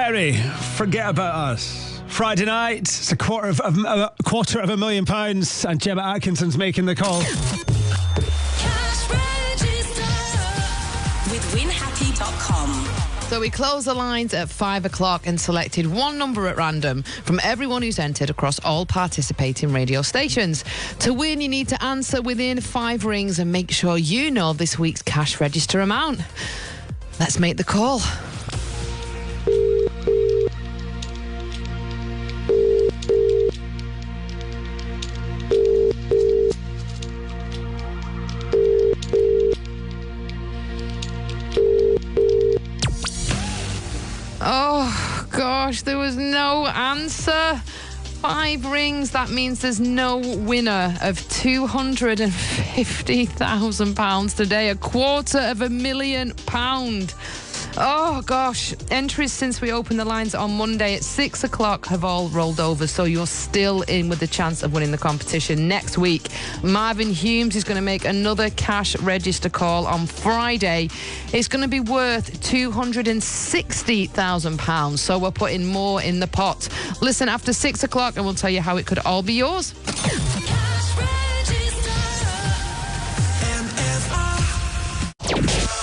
Perry, Forget About Us. Friday night, it's a quarter of £250,000 and Gemma Atkinson's making the call. Cash Register with winhappy.com. So we closed the lines at 5 o'clock and selected one number at random from everyone who's entered across all participating radio stations. To win, you need to answer within 5 rings and make sure you know this week's cash register amount. Let's make the call. Oh, gosh, there was no answer. 5 rings, that means there's no winner of £250,000 today, £250,000. Oh, gosh. Entries since we opened the lines on Monday at 6 o'clock have all rolled over, so you're still in with the chance of winning the competition next week. Marvin Humes is going to make another cash register call on Friday. It's going to be worth £260,000, so we're putting more in the pot. Listen after 6 o'clock and we'll tell you how it could all be yours. Cash Register.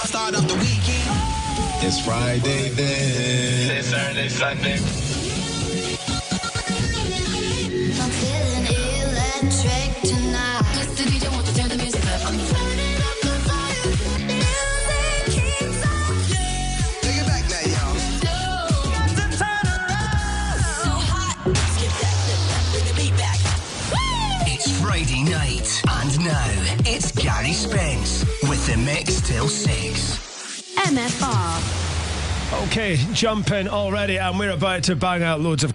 Start of the weekend. It's Friday then. It's Saturday, Sunday. I'm feeling electric tonight. Just the DJ wants to turn the music up. I'm turning up the volume. Music keeps on playing. Take it back now, y'all. Got to turn around. So hot. Skip that, bring the beat back. It's Friday night, and now it's Gary Spence with the mix till 6. MFR. Okay, jump in already, and we're about to bang out loads of